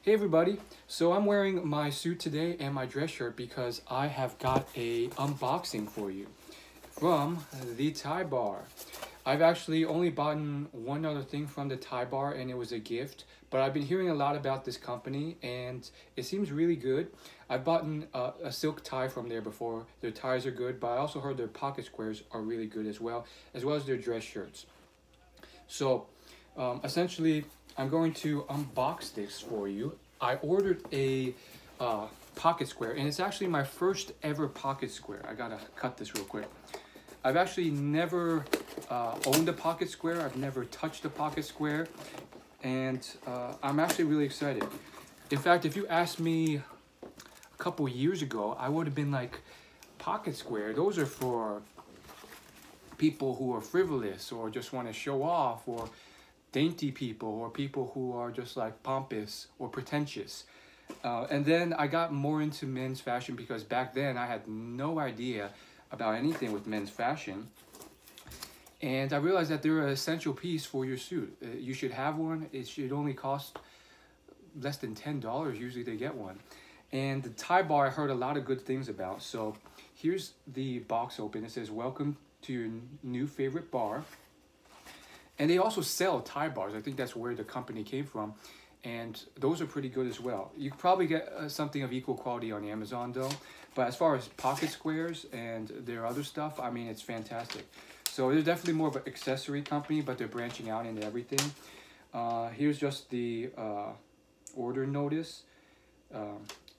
Hey everybody, so I'm wearing my suit today and my dress shirt because I have got a unboxing for you from the Thai Bar. I've actually only bought one other thing from the Thai Bar and it was a gift, but I've been hearing a lot about this company and it seems really good. I've bought a silk tie from there before. Their ties are good, but I also heard their pocket squares are really good as well as their dress shirts. So essentially, I'm going to unbox this for you. I ordered a pocket square, and it's actually my first ever pocket square. I gotta cut this real quick. I've actually never owned a pocket square. I've never touched a pocket square, and I'm actually really excited. In fact, if you asked me a couple years ago, I would have been like, pocket square, those are for people who are frivolous or just want to show off, or dainty people, or people who are just like pompous or pretentious. And then I got more into men's fashion because back then I had no idea about anything with men's fashion. And I realized that they're an essential piece for your suit. You should have one. It should only cost less than $10 usually to get one. And the Thai Bar I heard a lot of good things about. So here's the box open. It says, "Welcome to your new favorite bar." And they also sell Thai bars. I think that's where the company came from. And those are pretty good as well. You could probably get something of equal quality on Amazon though. But as far as pocket squares and their other stuff, I mean, it's fantastic. So they're definitely more of an accessory company, but they're branching out into everything. Here's just the order notice.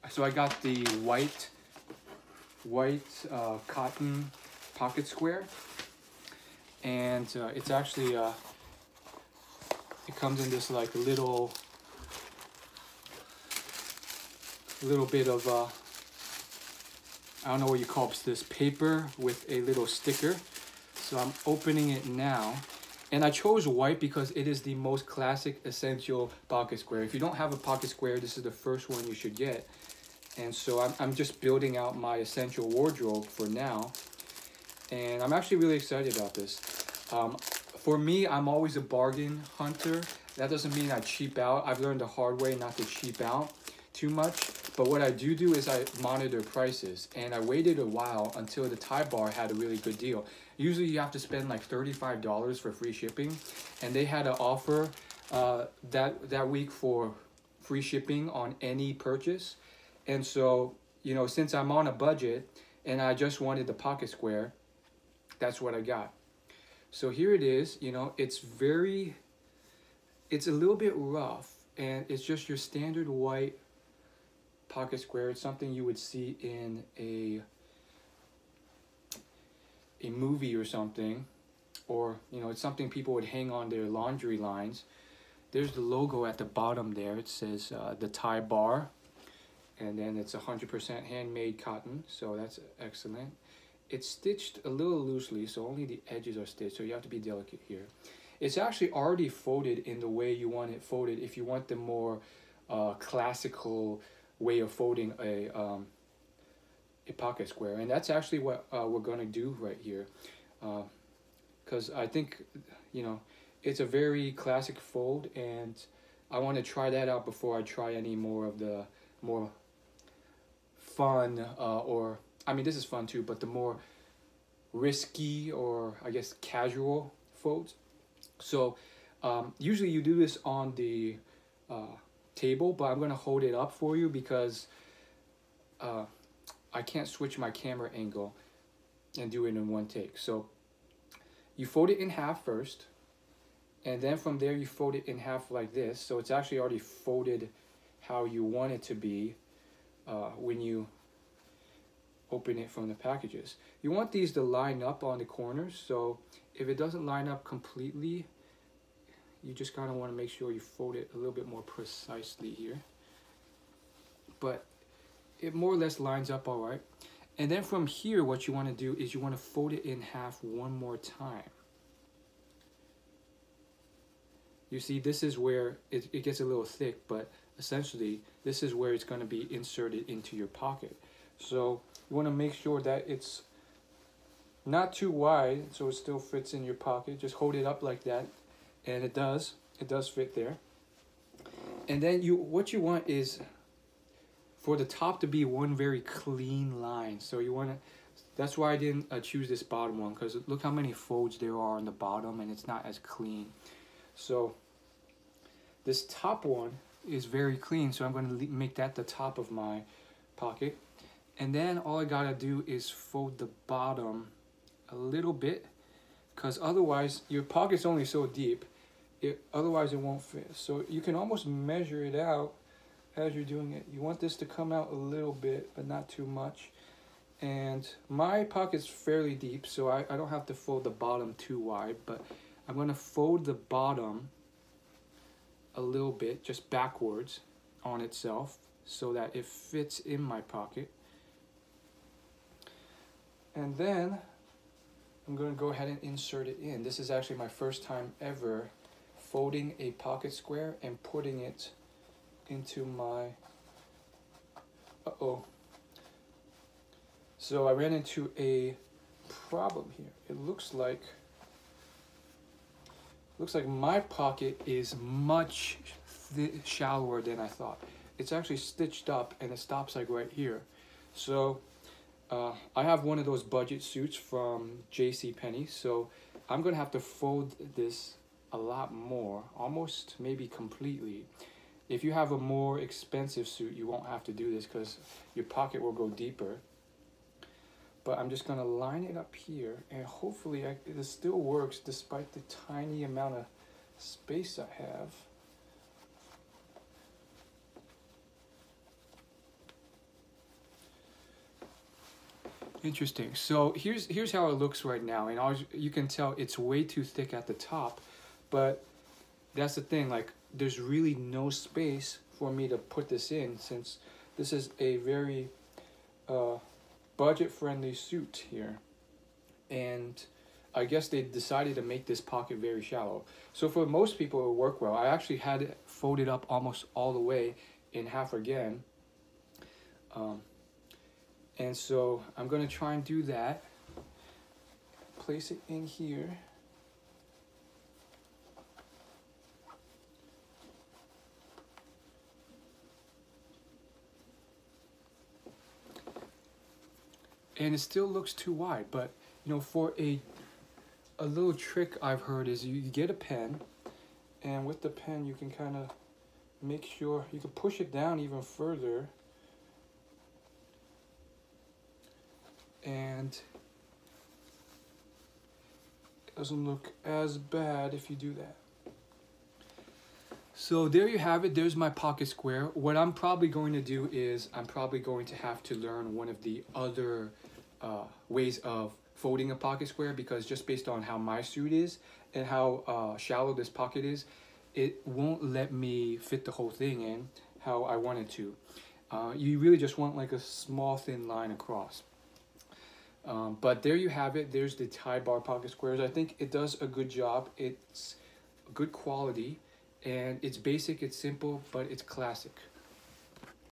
So I got the white cotton pocket square. And it's actually it comes in this like little bit of I don't know what you call this, paper with a little sticker. So I'm opening it now, and I chose white because it is the most classic essential pocket square. If you don't have a pocket square, this is the first one you should get. And so I'm just building out my essential wardrobe for now, and I'm actually really excited about this. For me, I'm always a bargain hunter. That doesn't mean I cheap out. I've learned the hard way not to cheap out too much. But what I do is I monitor prices. And I waited a while until the Thai Bar had a really good deal. Usually you have to spend like $35 for free shipping. And they had an offer that week for free shipping on any purchase. And so, you know, since I'm on a budget and I just wanted the pocket square, that's what I got. So here it is. You know, it's a little bit rough, and it's just your standard white pocket square. It's something you would see in a movie or something, or, you know, it's something people would hang on their laundry lines. There's the logo at the bottom there. It says the Thai Bar, and then it's 100% handmade cotton, so that's excellent. It's stitched a little loosely, so only the edges are stitched, so you have to be delicate here. It's actually already folded in the way you want it folded if you want the more classical way of folding a pocket square. And that's actually what we're going to do right here. Because I think, you know, it's a very classic fold, and I want to try that out before I try any more of the more fun or... I mean, this is fun too, but the more risky or, I guess, casual folds. So usually you do this on the table, but I'm going to hold it up for you because I can't switch my camera angle and do it in one take. So you fold it in half first, and then from there you fold it in half like this. So it's actually already folded how you want it to be when you open it from the packages. You want these to line up on the corners, so if it doesn't line up completely, you just kind of want to make sure you fold it a little bit more precisely here. But it more or less lines up all right. And then from here, what you want to do is you want to fold it in half one more time. You see, this is where it gets a little thick, but essentially this is where it's going to be inserted into your pocket. So you want to make sure that it's not too wide so it still fits in your pocket. Just hold it up like that, and it does fit there. And then what you want is for the top to be one very clean line. So you want to, that's why I didn't choose this bottom one, because look how many folds there are on the bottom and it's not as clean. So this top one is very clean, so I'm going to make that the top of my pocket. And then all I gotta do is fold the bottom a little bit, because otherwise your pocket's only so deep, otherwise it won't fit. So you can almost measure it out as you're doing it. You want this to come out a little bit, but not too much. And my pocket's fairly deep, so I don't have to fold the bottom too wide, but I'm gonna fold the bottom a little bit, just backwards on itself, so that it fits in my pocket. And then I'm going to go ahead and insert it in. This is actually my first time ever folding a pocket square and putting it into my, So I ran into a problem here. It looks like my pocket is much shallower than I thought. It's actually stitched up and it stops like right here. So I have one of those budget suits from JCPenney, so I'm gonna have to fold this a lot more, almost maybe completely. If you have a more expensive suit, you won't have to do this because your pocket will go deeper. But I'm just gonna line it up here, and hopefully it still works despite the tiny amount of space I have. Interesting. So here's how it looks right now, and you can tell it's way too thick at the top, but that's the thing, like there's really no space for me to put this in, since this is a very budget-friendly suit here, and I guess they decided to make this pocket very shallow. So for most people it will work well. I actually had it folded up almost all the way in half again. And so I'm going to try and do that. Place it in here. And it still looks too wide, but you know, for a little trick I've heard is you get a pen, and with the pen you can kind of make sure you can push it down even further, and it doesn't look as bad if you do that. So there you have it. There's my pocket square. What I'm probably going to do is I'm probably going to have to learn one of the other ways of folding a pocket square, because just based on how my suit is and how shallow this pocket is, it won't let me fit the whole thing in how I want it to. You really just want like a small thin line across. But there you have it. There's the Tie Bar pocket squares. I think it does a good job. It's good quality, and it's basic, it's simple, but it's classic.